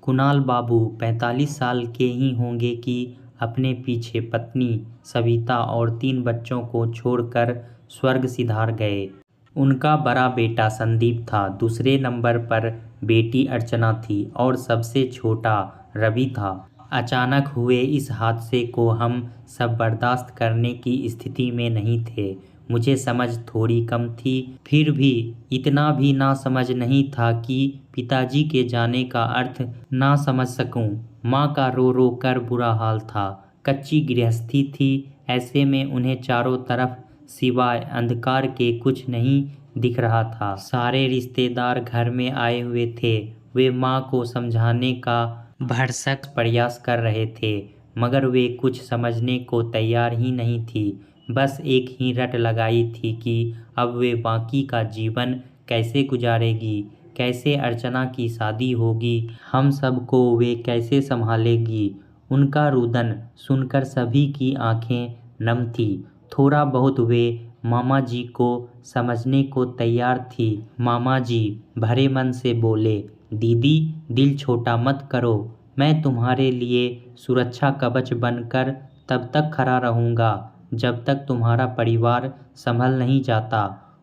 कुणाल बाबू 45 साल के ही होंगे कि अपने पीछे पत्नी सविता और 3 बच्चों को छोड़कर स्वर्ग सिधार गए। उनका बड़ा बेटा संदीप था, दूसरे नंबर पर बेटी अर्चना थी और सबसे छोटा रवि था। अचानक हुए इस हादसे को हम सब बर्दाश्त करने की स्थिति में नहीं थे। मुझे समझ थोड़ी कम थी, फिर भी इतना भी ना समझ नहीं था कि पिताजी के जाने का अर्थ ना समझ सकूं। माँ का रो रो कर बुरा हाल था। कच्ची गृहस्थी थी, ऐसे में उन्हें चारों तरफ सिवाय अंधकार के कुछ नहीं दिख रहा था। सारे रिश्तेदार घर में आए हुए थे। वे माँ को समझाने का भरसक प्रयास कर रहे थे, मगर वे कुछ समझने को तैयार ही नहीं थी। बस एक ही रट लगाई थी कि अब वे बाकी का जीवन कैसे गुजारेगी, कैसे अर्चना की शादी होगी, हम सबको वे कैसे संभालेगी। उनका रुदन सुनकर सभी की आंखें नम थी। थोड़ा बहुत वे मामा जी को समझने को तैयार थी। मामा जी भरे मन से बोले, दीदी दिल छोटा मत करो, मैं तुम्हारे लिए सुरक्षा कवच बनकर तब तक खड़ा रहूँगा जब तक तुम्हारा परिवार संभल नहीं जाता।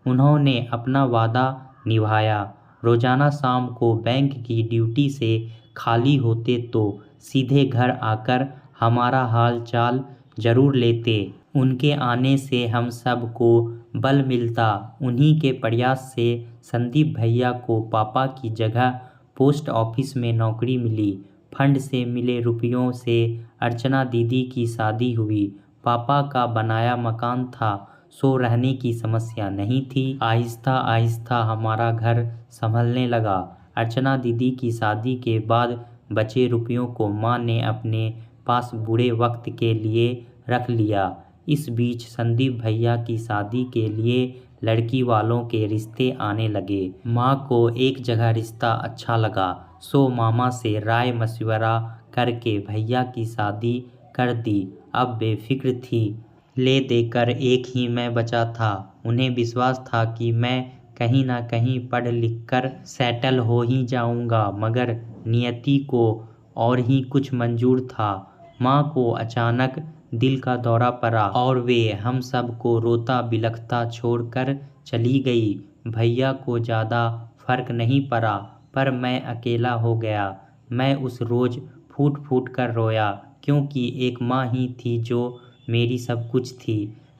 उन्होंने अपना वादा निभाया। रोजाना शाम को बैंक की ड्यूटी से खाली होते तो सीधे घर आकर हमारा हाल चाल जरूर लेते। उनके आने से हम सब को बल मिलता। उन्हीं के प्रयास से संदीप भैया को पापा की जगह पोस्ट ऑफिस में नौकरी मिली। फंड से मिले रुपयों से अर्चना दीदी की शादी हुई। पापा का बनाया मकान था, सो रहने की समस्या नहीं थी। आहिस्ता आहिस्ता हमारा घर संभलने लगा। अर्चना दीदी की शादी के बाद बचे रुपयों को माँ ने अपने पास बुरे वक्त के लिए रख लिया। इस बीच संदीप भैया की शादी के लिए लड़की वालों के रिश्ते आने लगे। माँ को एक जगह रिश्ता अच्छा लगा, सो मामा से राय मशविरा करके भैया की शादी कर दी। अब बेफिक्र थी, ले देकर एक ही मैं बचा था। उन्हें विश्वास था कि मैं कहीं ना कहीं पढ़ लिख कर सेटल हो ही जाऊंगा, मगर नियति को और ही कुछ मंजूर था। माँ को अचानक दिल का दौरा पड़ा और वे हम सब को रोता बिलखता छोड़कर चली गई। भैया को ज़्यादा फर्क नहीं पड़ा, पर मैं अकेला हो गया। मैं उस रोज़ फूट फूट कर रोया, क्योंकि एक माँ ही थी जो मेरी सब कुछ थी।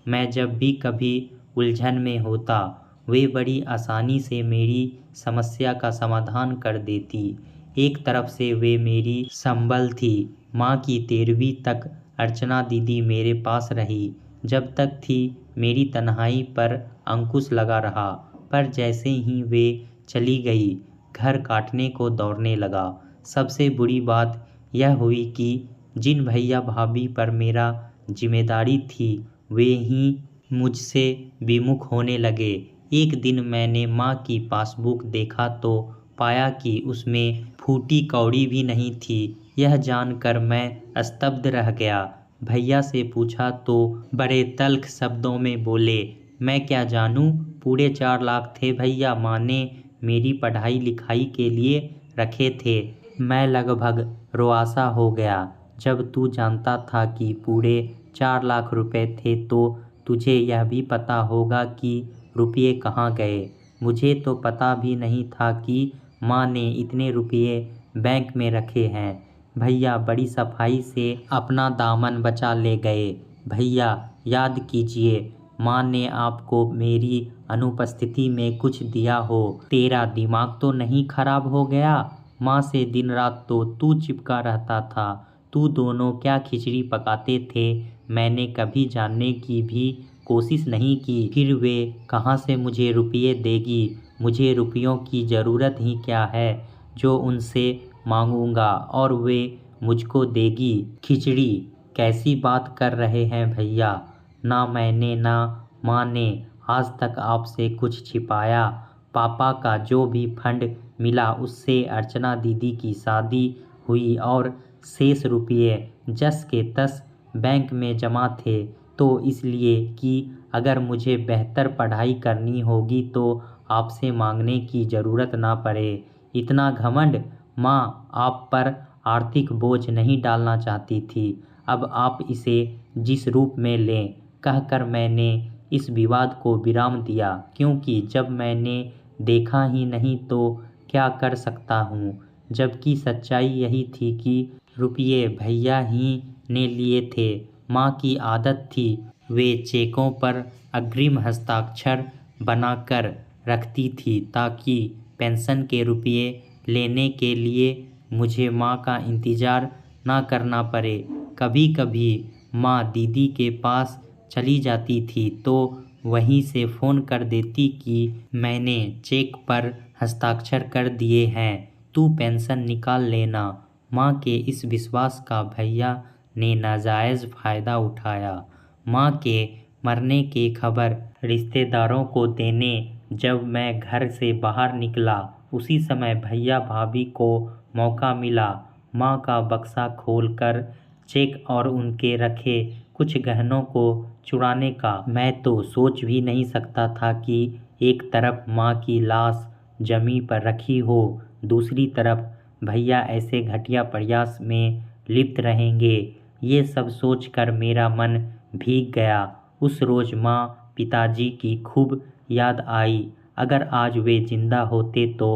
मैं जब भी कभी उलझन में होता, वे बड़ी आसानी से मेरी समस्या का समाधान कर देती। एक तरफ से वे मेरी संबल थी। माँ की 13वीं तक अर्चना दीदी मेरे पास रही। जब तक थी मेरी तन्हाई पर अंकुश लगा रहा, पर जैसे ही वे चली गई, घर काटने को दौड़ने लगा। सबसे बुरी बात यह हुई कि जिन भैया भाभी पर मेरा जिम्मेदारी थी, वे ही मुझसे विमुख होने लगे। एक दिन मैंने माँ की पासबुक देखा तो पाया कि उसमें फूटी कौड़ी भी नहीं थी। यह जानकर मैं स्तब्ध रह गया। भैया से पूछा तो बड़े तल्ख शब्दों में बोले, मैं क्या जानूं, पूरे 4 लाख थे भैया, माँ ने मेरी पढ़ाई लिखाई के लिए रखे थे। मैं लगभग रुआसा हो गया। जब तू जानता था कि पूरे 4 लाख रुपए थे तो तुझे यह भी पता होगा कि रुपये कहाँ गए। मुझे तो पता भी नहीं था कि माँ ने इतने रुपये बैंक में रखे हैं। भैया बड़ी सफाई से अपना दामन बचा ले गए। भैया याद कीजिए, माँ ने आपको मेरी अनुपस्थिति में कुछ दिया हो। तेरा दिमाग तो नहीं खराब हो गया? माँ से दिन रात तो तू चिपका रहता था। तू दोनों क्या खिचड़ी पकाते थे, मैंने कभी जानने की भी कोशिश नहीं की। फिर वे कहाँ से मुझे रुपये देगी? मुझे रुपयों की ज़रूरत ही क्या है जो उनसे मांगूंगा और वे मुझको देगी? खिचड़ी कैसी बात कर रहे हैं भैया? ना मैंने ना माँ ने आज तक आपसे कुछ छिपाया। पापा का जो भी फंड मिला उससे अर्चना दीदी की शादी हुई और शेष रुपये जस के तस बैंक में जमा थे, तो इसलिए कि अगर मुझे बेहतर पढ़ाई करनी होगी तो आपसे मांगने की ज़रूरत ना पड़े। इतना घमंड? माँ आप पर आर्थिक बोझ नहीं डालना चाहती थी, अब आप इसे जिस रूप में लें, कहकर मैंने इस विवाद को विराम दिया, क्योंकि जब मैंने देखा ही नहीं तो क्या कर सकता हूँ। जबकि सच्चाई यही थी कि रुपये भैया ही ने लिए थे। माँ की आदत थी, वे चेकों पर अग्रिम हस्ताक्षर बनाकर रखती थी ताकि पेंशन के रुपये लेने के लिए मुझे माँ का इंतज़ार ना करना पड़े। कभी कभी माँ दीदी के पास चली जाती थी तो वहीं से फ़ोन कर देती कि मैंने चेक पर हस्ताक्षर कर दिए हैं, तू पेंशन निकाल लेना। माँ के इस विश्वास का भैया ने नाजायज़ फ़ायदा उठाया। माँ के मरने की खबर रिश्तेदारों को देने जब मैं घर से बाहर निकला, उसी समय भैया भाभी को मौका मिला माँ का बक्सा खोलकर चेक और उनके रखे कुछ गहनों को चुराने का। मैं तो सोच भी नहीं सकता था कि एक तरफ माँ की लाश जमीन पर रखी हो, दूसरी तरफ भैया ऐसे घटिया प्रयास में लिप्त रहेंगे। ये सब सोचकर मेरा मन भीग गया। उस रोज़ माँ पिताजी की खूब याद आई। अगर आज वे जिंदा होते तो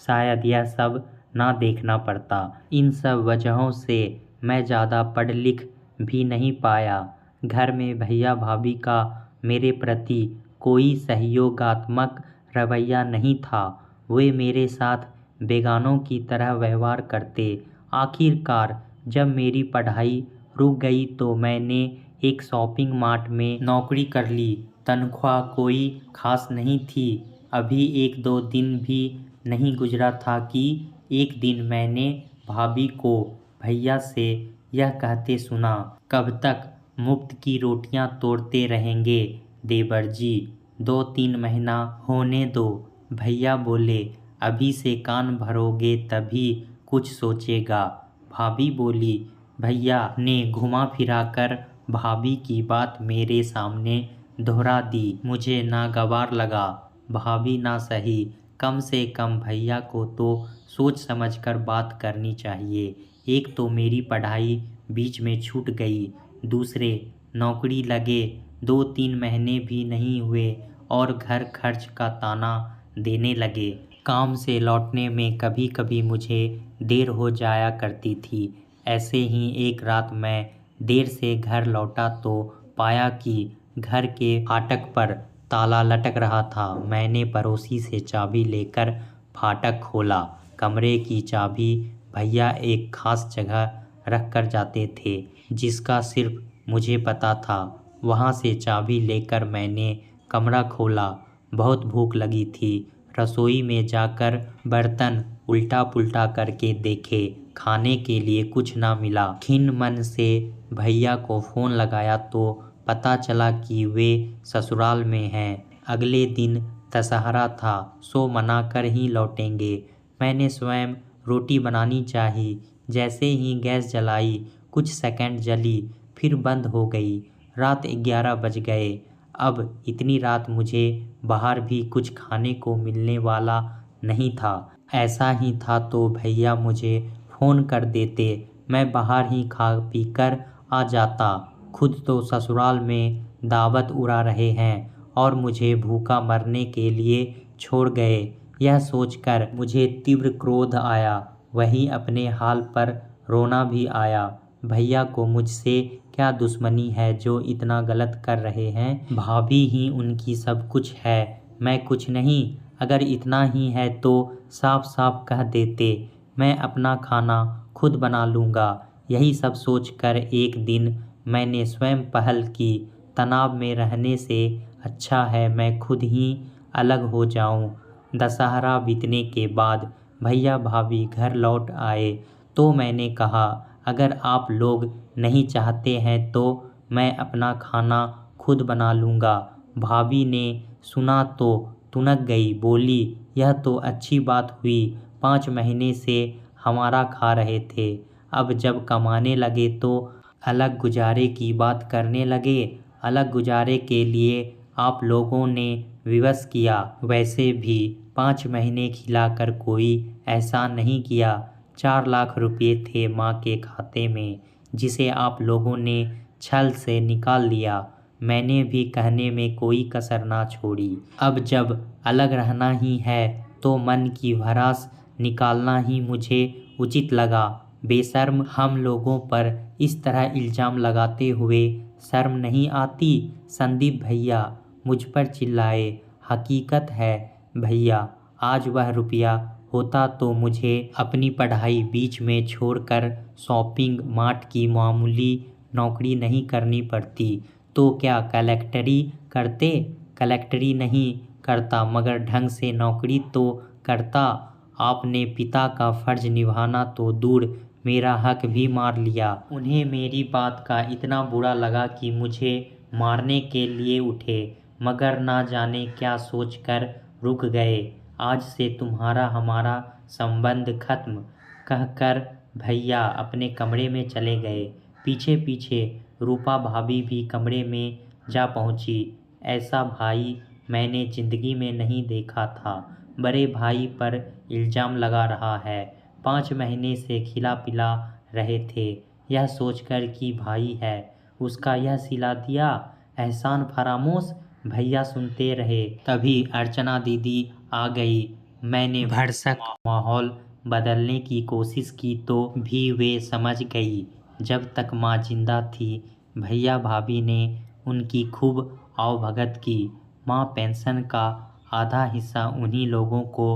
शायद यह सब ना देखना पड़ता। इन सब वजहों से मैं ज़्यादा पढ़ लिख भी नहीं पाया। घर में भैया भाभी का मेरे प्रति कोई सहयोगात्मक रवैया नहीं था। वे मेरे साथ बेगानों की तरह व्यवहार करते। आखिरकार जब मेरी पढ़ाई रुक गई तो मैंने एक शॉपिंग मार्ट में नौकरी कर ली। तनख्वाह कोई खास नहीं थी। अभी 1-2 दिन भी नहीं गुजरा था कि एक दिन मैंने भाभी को भैया से यह कहते सुना, कब तक मुफ्त की रोटियां तोड़ते रहेंगे देवर जी, 2-3 महीना होने दो। भैया बोले, अभी से कान भरोगे तभी कुछ सोचेगा। भाभी बोली। भैया ने घुमा फिरा कर भाभी की बात मेरे सामने दोहरा दी। मुझे नागवार लगा। भाभी ना सही, कम से कम भैया को तो सोच समझकर बात करनी चाहिए। एक तो मेरी पढ़ाई बीच में छूट गई, दूसरे नौकरी लगे 2-3 महीने भी नहीं हुए और घर खर्च का ताना देने लगे। काम से लौटने में कभी कभी मुझे देर हो जाया करती थी। ऐसे ही एक रात मैं देर से घर लौटा तो पाया कि घर के फाटक पर ताला लटक रहा था। मैंने पड़ोसी से चाबी लेकर फाटक खोला। कमरे की चाबी भैया एक खास जगह रख कर जाते थे, जिसका सिर्फ मुझे पता था। वहाँ से चाबी लेकर मैंने कमरा खोला। बहुत भूख लगी थी। रसोई में जाकर बर्तन उल्टा पुल्टा करके देखे, खाने के लिए कुछ ना मिला। खिन्न मन से भैया को फ़ोन लगाया तो पता चला कि वे ससुराल में हैं। अगले दिन दशहरा था, सो मना कर ही लौटेंगे। मैंने स्वयं रोटी बनानी चाहिए। जैसे ही गैस जलाई, कुछ सेकंड जली, फिर बंद हो गई। रात 11 बज गए। अब इतनी रात मुझे बाहर भी कुछ खाने को मिलने वाला नहीं था। ऐसा ही था तो भैया मुझे फ़ोन कर देते, मैं बाहर ही खा पी कर आ जाता। खुद तो ससुराल में दावत उड़ा रहे हैं और मुझे भूखा मरने के लिए छोड़ गए। यह सोचकर मुझे तीव्र क्रोध आया, वहीं अपने हाल पर रोना भी आया। भैया को मुझसे क्या दुश्मनी है जो इतना गलत कर रहे हैं? भाभी ही उनकी सब कुछ है, मैं कुछ नहीं। अगर इतना ही है तो साफ साफ कह देते, मैं अपना खाना खुद बना लूँगा। यही सब सोचकर एक दिन मैंने स्वयं पहल की। तनाव में रहने से अच्छा है मैं खुद ही अलग हो जाऊं। दशहरा बीतने के बाद भैया भाभी घर लौट आए तो मैंने कहा, अगर आप लोग नहीं चाहते हैं तो मैं अपना खाना खुद बना लूँगा। भाभी ने सुना तो तुनक गई, बोली, यह तो अच्छी बात हुई, 5 महीने से हमारा खा रहे थे, अब जब कमाने लगे तो अलग गुजारे की बात करने लगे। अलग गुजारे के लिए आप लोगों ने विवश किया। वैसे भी 5 महीने खिलाकर कोई ऐसा नहीं किया 4 लाख रुपये थे माँ के खाते में, जिसे आप लोगों ने छल से निकाल लिया। मैंने भी कहने में कोई कसर ना छोड़ी। अब जब अलग रहना ही है तो मन की भड़ास निकालना ही मुझे उचित लगा। बेशर्म, हम लोगों पर इस तरह इल्ज़ाम लगाते हुए शर्म नहीं आती? संदीप भैया मुझ पर चिल्लाए। हकीकत है भैया, आज वह रुपया होता तो मुझे अपनी पढ़ाई बीच में छोड़कर शॉपिंग मार्ट की मामूली नौकरी नहीं करनी पड़ती। तो क्या कलेक्टरी करते? कलेक्टरी नहीं करता, मगर ढंग से नौकरी तो करता। आपने पिता का फर्ज निभाना तो दूर, मेरा हक भी मार लिया। उन्हें मेरी बात का इतना बुरा लगा कि मुझे मारने के लिए उठे, मगर ना जाने क्या सोचकर रुक गए। आज से तुम्हारा हमारा संबंध खत्म, कहकर भैया अपने कमरे में चले गए। पीछे पीछे रूपा भाभी भी कमरे में जा पहुंची। ऐसा भाई मैंने जिंदगी में नहीं देखा था। बड़े भाई पर इल्ज़ाम लगा रहा है। 5 महीने से खिला पिला रहे थे, यह सोचकर कि भाई है, उसका यह सिला दिया। एहसान फरामोश। भैया सुनते रहे। तभी अर्चना दीदी आ गई। मैंने भरसक माहौल बदलने की कोशिश की तो भी वे समझ गई। जब तक माँ जिंदा थी, भैया भाभी ने उनकी खूब आवभगत की। माँ पेंशन का आधा हिस्सा उन्हीं लोगों को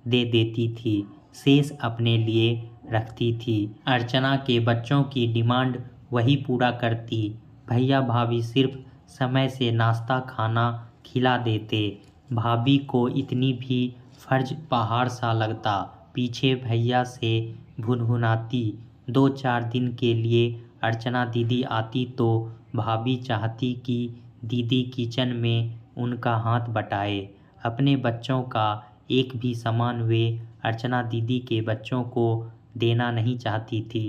दे देती थी, शेष अपने लिए रखती थी। अर्चना के बच्चों की डिमांड वही पूरा करती। भैया भाभी सिर्फ समय से नाश्ता खाना खिला देते। भाभी को इतनी भी फर्ज पहाड़ सा लगता। पीछे भैया से भुनभुनाती। 2-4 दिन के लिए अर्चना दीदी आती तो भाभी चाहती कि दीदी किचन में उनका हाथ बटाए। अपने बच्चों का एक भी सामान वे अर्चना दीदी के बच्चों को देना नहीं चाहती थी।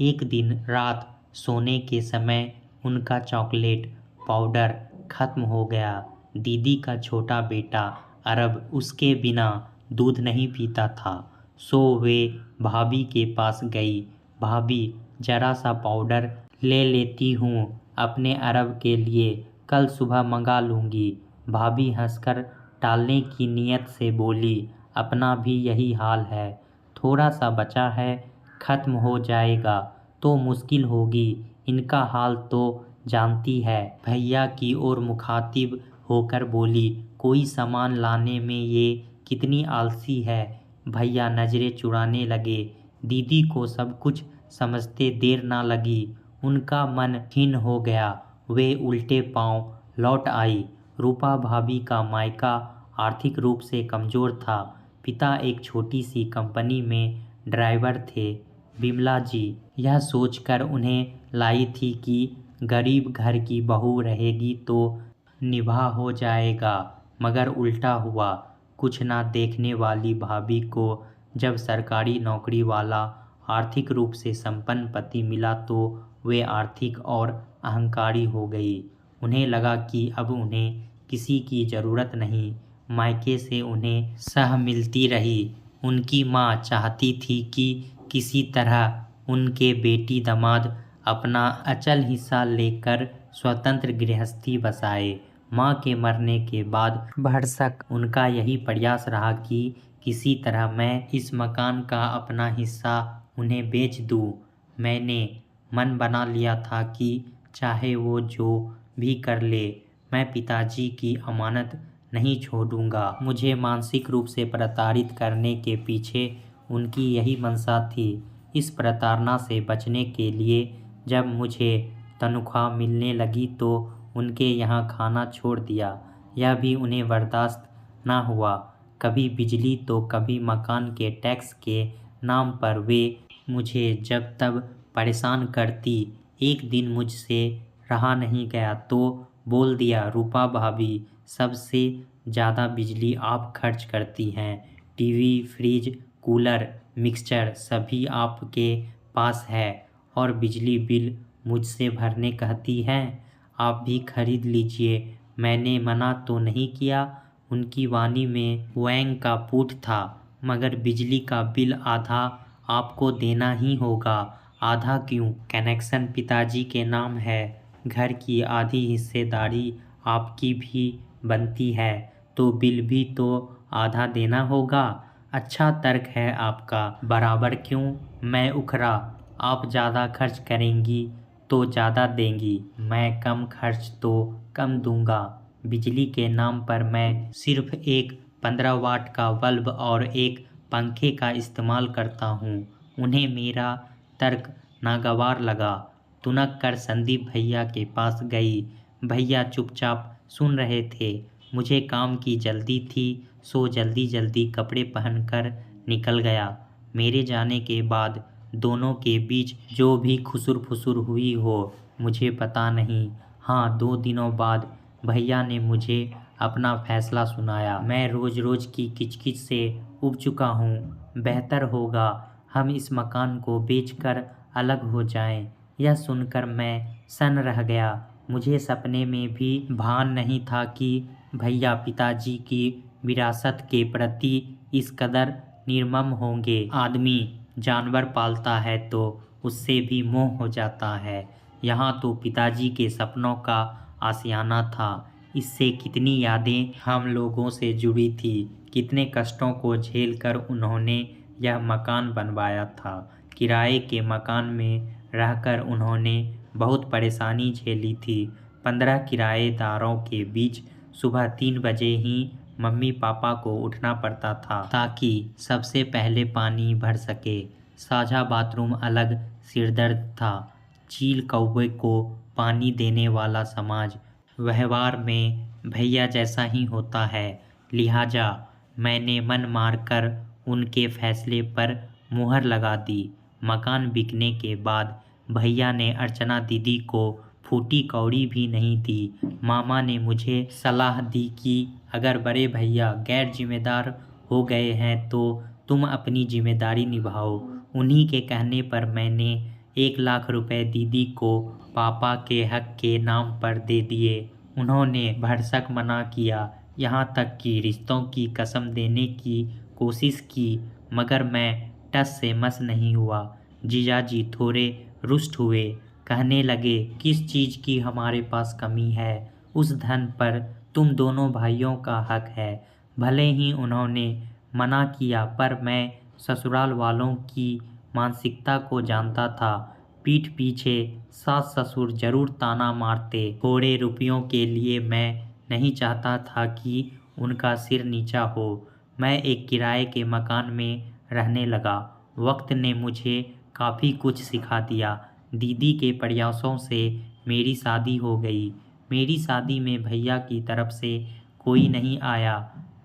एक दिन रात सोने के समय उनका चॉकलेट पाउडर खत्म हो गया। दीदी का छोटा बेटा अरब उसके बिना दूध नहीं पीता था, सो वे भाभी के पास गई। भाभी, जरा सा पाउडर ले लेती हूँ अपने अरब के लिए, कल सुबह मंगा लूँगी। भाभी हंसकर टालने की नीयत से बोली, अपना भी यही हाल है, थोड़ा सा बचा है, खत्म हो जाएगा तो मुश्किल होगी। इनका हाल तो जानती है। भैया की ओर मुखातिब होकर बोली, कोई सामान लाने में ये कितनी आलसी है। भैया नजरें चुराने लगे। दीदी को सब कुछ समझते देर ना लगी। उनका मन खिन्न हो गया। वे उल्टे पांव लौट आई। रूपा भाभी का मायका आर्थिक रूप से कमजोर था। पिता एक छोटी सी कंपनी में ड्राइवर थे। बिमला जी यह सोचकर उन्हें लाई थी कि गरीब घर की बहू रहेगी तो निभा हो जाएगा, मगर उल्टा हुआ। कुछ ना देखने वाली भाभी को जब सरकारी नौकरी वाला आर्थिक रूप से संपन्न पति मिला तो वे आर्थिक और अहंकारी हो गई। उन्हें लगा कि अब उन्हें किसी की ज़रूरत नहीं। मायके से उन्हें सह मिलती रही। उनकी माँ चाहती थी कि किसी तरह उनके बेटी दामाद अपना अचल हिस्सा लेकर स्वतंत्र गृहस्थी बसाए। माँ के मरने के बाद भरसक उनका यही प्रयास रहा कि किसी तरह मैं इस मकान का अपना हिस्सा उन्हें बेच दूँ। मैंने मन बना लिया था कि चाहे वो जो भी कर ले, मैं पिताजी की अमानत नहीं छोड़ूंगा। मुझे मानसिक रूप से प्रताड़ित करने के पीछे उनकी यही मंशा थी। इस प्रताड़ना से बचने के लिए जब मुझे तनख्वाह मिलने लगी तो उनके यहाँ खाना छोड़ दिया। यह भी उन्हें बर्दाश्त ना हुआ। कभी बिजली तो कभी मकान के टैक्स के नाम पर वे मुझे जब तब परेशान करती। एक दिन मुझसे रहा नहीं गया तो बोल दिया, रूपा भाभी, सबसे ज़्यादा बिजली आप खर्च करती हैं। टीवी, फ्रिज, कूलर, मिक्सचर सभी आपके पास है और बिजली बिल मुझसे भरने कहती हैं। आप भी खरीद लीजिए, मैंने मना तो नहीं किया। उनकी वाणी में व्यंग का पुट था, मगर बिजली का बिल आधा आपको देना ही होगा। आधा क्यों? कनेक्शन पिताजी के नाम है, घर की आधी हिस्सेदारी आपकी भी बनती है, तो बिल भी तो आधा देना होगा। अच्छा तर्क है आपका। बराबर क्यों? मैं उखरा। आप ज़्यादा खर्च करेंगी तो ज़्यादा देंगी, मैं कम खर्च तो कम दूंगा। बिजली के नाम पर मैं सिर्फ एक 15 वाट का बल्ब और एक पंखे का इस्तेमाल करता हूँ। उन्हें मेरा तर्क नागवार लगा। तुनक कर संदीप भैया के पास गई। भैया चुपचाप सुन रहे थे। मुझे काम की जल्दी थी, सो जल्दी जल्दी कपड़े पहनकर निकल गया। मेरे जाने के बाद दोनों के बीच जो भी खुसुर फुसुर हुई हो, मुझे पता नहीं। हाँ, 2 दिनों बाद भैया ने मुझे अपना फैसला सुनाया। मैं रोज रोज की किचकिच से उब चुका हूँ। बेहतर होगा हम इस मकान को बेचकर अलग हो जाएं। यह सुनकर मैं सन्न रह गया। मुझे सपने में भी भान नहीं था कि भैया पिताजी की विरासत के प्रति इस कदर निर्मम होंगे। आदमी जानवर पालता है तो उससे भी मोह हो जाता है। यहाँ तो पिताजी के सपनों का आशियाना था। इससे कितनी यादें हम लोगों से जुड़ी थी। कितने कष्टों को झेल कर उन्होंने यह मकान बनवाया था। किराए के मकान में रहकर उन्होंने बहुत परेशानी झेली थी। 15 किराएदारों के बीच सुबह 3 बजे ही मम्मी पापा को उठना पड़ता था ताकि सबसे पहले पानी भर सके। साझा बाथरूम अलग सिरदर्द था। चील कौवे को पानी देने वाला समाज व्यवहार में भैया जैसा ही होता है। लिहाजा मैंने मन मारकर उनके फैसले पर मुहर लगा दी। मकान बिकने के बाद भैया ने अर्चना दीदी को फूटी कौड़ी भी नहीं दी। मामा ने मुझे सलाह दी कि अगर बड़े भैया गैर जिम्मेदार हो गए हैं तो तुम अपनी जिम्मेदारी निभाओ। उन्हीं के कहने पर मैंने 1 लाख रुपए दीदी को पापा के हक के नाम पर दे दिए। उन्होंने भरसक मना किया, यहाँ तक कि रिश्तों की कसम देने की कोशिश की, मगर मैं टस से मस नहीं हुआ। जीजाजी थोड़े रुष्ट हुए। कहने लगे, किस चीज़ की हमारे पास कमी है? उस धन पर तुम दोनों भाइयों का हक है। भले ही उन्होंने मना किया, पर मैं ससुराल वालों की मानसिकता को जानता था। पीठ पीछे सास ससुर जरूर ताना मारते। थोड़े रुपयों के लिए मैं नहीं चाहता था कि उनका सिर नीचा हो। मैं एक किराए के मकान में रहने लगा। वक्त ने मुझे काफ़ी कुछ सिखा दिया। दीदी के प्रयासों से मेरी शादी हो गई। मेरी शादी में भैया की तरफ से कोई नहीं आया।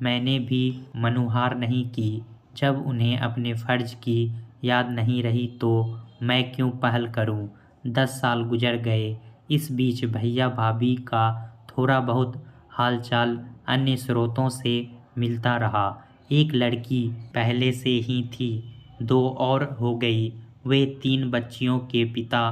मैंने भी मनुहार नहीं की। जब उन्हें अपने फर्ज की याद नहीं रही तो मैं क्यों पहल करूं? 10 साल गुजर गए। इस बीच भैया भाभी का थोड़ा बहुत हालचाल अन्य स्रोतों से मिलता रहा। एक लड़की पहले से ही थी, 2 और हो गई। वे 3 बच्चियों के पिता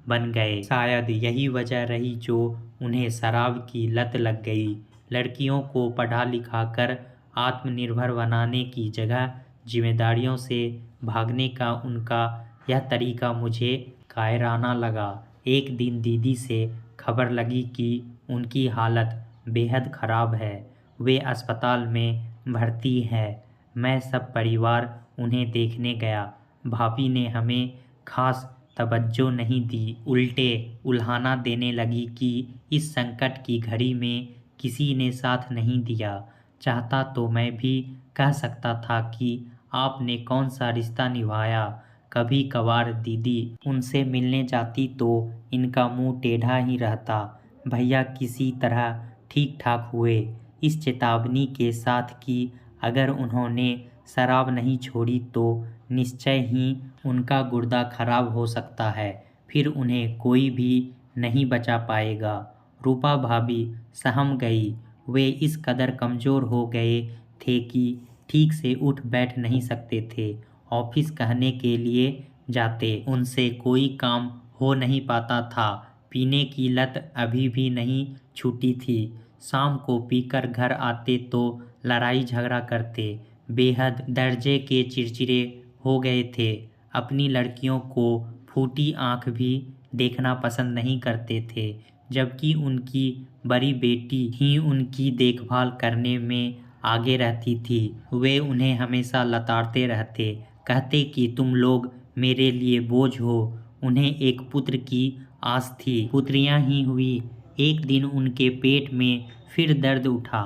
बन गए। शायद यही वजह रही जो उन्हें शराब की लत लग गई। लड़कियों को पढ़ा लिखा कर आत्मनिर्भर बनाने की जगह जिम्मेदारियों से भागने का उनका यह तरीका मुझे कायराना लगा। एक दिन दीदी से खबर लगी कि उनकी हालत बेहद खराब है। वे अस्पताल में भर्ती है। मैं सब परिवार उन्हें देखने गया। भाभी ने हमें खास तवज्जो नहीं दी, उल्टे उल्हाना देने लगी कि इस संकट की घड़ी में किसी ने साथ नहीं दिया। चाहता तो मैं भी कह सकता था कि आपने कौन सा रिश्ता निभाया। कभी कभार दीदी उनसे मिलने जाती तो इनका मुंह टेढ़ा ही रहता। भैया किसी तरह ठीक ठाक हुए, इस चेतावनी के साथ कि अगर उन्होंने शराब नहीं छोड़ी तो निश्चय ही उनका गुर्दा खराब हो सकता है, फिर उन्हें कोई भी नहीं बचा पाएगा। रूपा भाभी सहम गई। वे इस कदर कमज़ोर हो गए थे कि ठीक से उठ बैठ नहीं सकते थे। ऑफिस कहने के लिए जाते, उनसे कोई काम हो नहीं पाता था। पीने की लत अभी भी नहीं छूटी थी। शाम को पीकर घर आते तो लड़ाई झगड़ा करते। बेहद दर्जे के चिड़चिड़े हो गए थे। अपनी लड़कियों को फूटी आंख भी देखना पसंद नहीं करते थे, जबकि उनकी बड़ी बेटी ही उनकी देखभाल करने में आगे रहती थी। वे उन्हें हमेशा लताड़ते रहते, कहते कि तुम लोग मेरे लिए बोझ हो। उन्हें एक पुत्र की आस थी, पुत्रियां ही हुई। एक दिन उनके पेट में फिर दर्द उठा।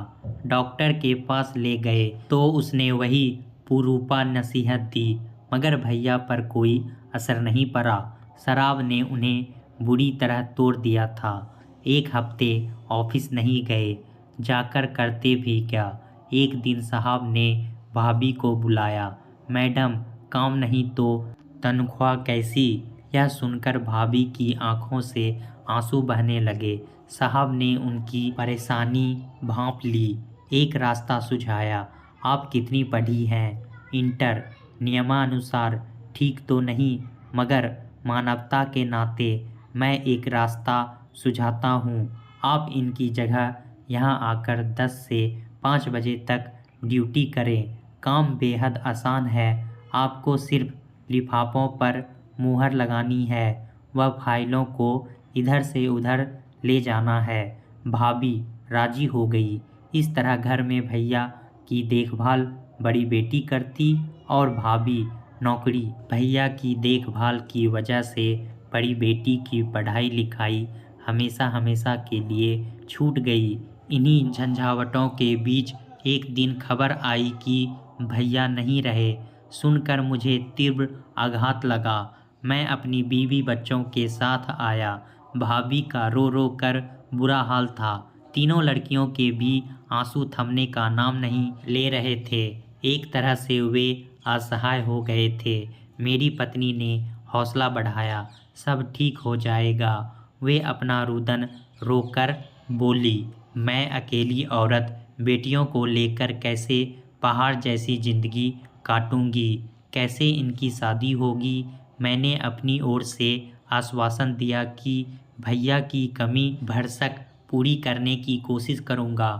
डॉक्टर के पास ले गए तो उसने वही पुरूपा नसीहत दी, मगर भैया पर कोई असर नहीं पड़ा। शराब ने उन्हें बुरी तरह तोड़ दिया था। एक हफ्ते ऑफिस नहीं गए, जाकर करते भी क्या। एक दिन साहब ने भाभी को बुलाया। मैडम, काम नहीं तो तनख्वाह कैसी? यह सुनकर भाभी की आंखों से आंसू बहने लगे। साहब ने उनकी परेशानी भांप ली। एक रास्ता सुझाया। आप कितनी पढ़ी हैं? इंटर। नियमानुसार ठीक तो नहीं, मगर मानवता के नाते मैं एक रास्ता सुझाता हूँ। आप इनकी जगह यहाँ आकर 10 से 5 बजे तक ड्यूटी करें। काम बेहद आसान है। आपको सिर्फ लिफाफों पर मुहर लगानी है, वह फाइलों को इधर से उधर ले जाना है। भाभी राजी हो गई। इस तरह घर में भैया की देखभाल बड़ी बेटी करती और भाभी नौकरी। भैया की देखभाल की वजह से बड़ी बेटी की पढ़ाई लिखाई हमेशा हमेशा के लिए छूट गई। इन्हीं झंझावटों के बीच एक दिन खबर आई कि भैया नहीं रहे। सुनकर मुझे तीव्र आघात लगा। मैं अपनी बीवी बच्चों के साथ आया। भाभी का रो रो कर बुरा हाल था। तीनों लड़कियों के भी आंसू थमने का नाम नहीं ले रहे थे। एक तरह से वे असहाय हो गए थे। मेरी पत्नी ने हौसला बढ़ाया। सब ठीक हो जाएगा। वे अपना रुदन रोककर बोली, मैं अकेली औरत बेटियों को लेकर कैसे पहाड़ जैसी जिंदगी काटूंगी, कैसे इनकी शादी होगी। मैंने अपनी ओर से आश्वासन दिया कि भैया की कमी भरसक पूरी करने की कोशिश करूंगा।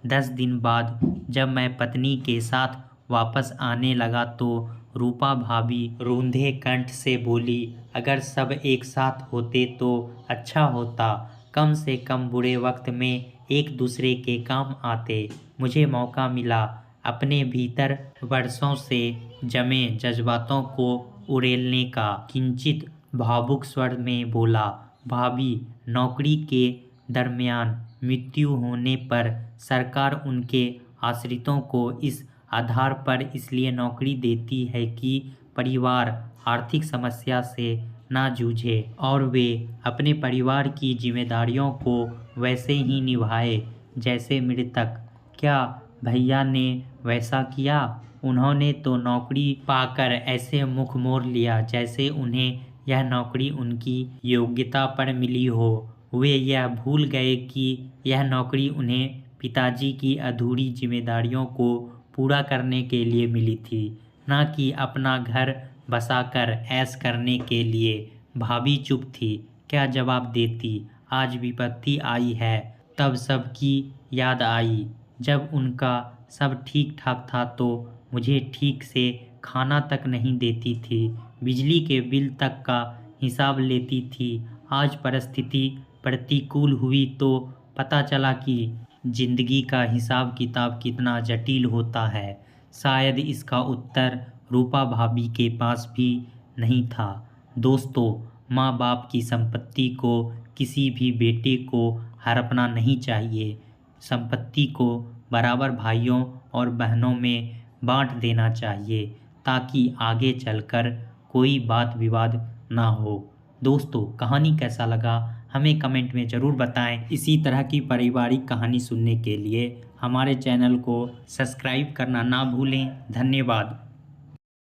10 दिन बाद जब मैं पत्नी के साथ वापस आने लगा तो रूपा भाभी रूंधे कंठ से बोली, अगर सब एक साथ होते तो अच्छा होता। कम से कम बुरे वक्त में एक दूसरे के काम आते। मुझे मौका मिला अपने भीतर वर्षों से जमे जज्बातों को उड़ेलने का। किंचित भावुक स्वर में बोला, भाभी, नौकरी के दरमियान मृत्यु होने पर सरकार उनके आश्रितों को इस आधार पर इसलिए नौकरी देती है कि परिवार आर्थिक समस्या से ना जूझे और वे अपने परिवार की जिम्मेदारियों को वैसे ही निभाए जैसे मृतक। क्या भैया ने वैसा किया? उन्होंने तो नौकरी पाकर ऐसे मुख मोड़ लिया जैसे उन्हें यह नौकरी उनकी योग्यता पर मिली हो। वे यह भूल गए कि यह नौकरी उन्हें पिताजी की अधूरी जिम्मेदारियों को पूरा करने के लिए मिली थी, ना कि अपना घर बसाकर ऐश करने के लिए। भाभी चुप थी। क्या जवाब देती? आज विपत्ति आई है तब सबकी याद आई। जब उनका सब ठीक ठाक था तो मुझे ठीक से खाना तक नहीं देती थी, बिजली के बिल तक का हिसाब लेती थी। आज परिस्थिति प्रतिकूल हुई तो पता चला कि जिंदगी का हिसाब किताब कितना जटिल होता है। शायद इसका उत्तर रूपा भाभी के पास भी नहीं था। दोस्तों, माँ बाप की संपत्ति को किसी भी बेटे को हड़पना नहीं चाहिए। संपत्ति को बराबर भाइयों और बहनों में बांट देना चाहिए ताकि आगे चलकर कोई बात विवाद ना हो। दोस्तों, कहानी कैसा लगा हमें कमेंट में ज़रूर बताएं। इसी तरह की पारिवारिक कहानी सुनने के लिए हमारे चैनल को सब्सक्राइब करना ना भूलें। धन्यवाद।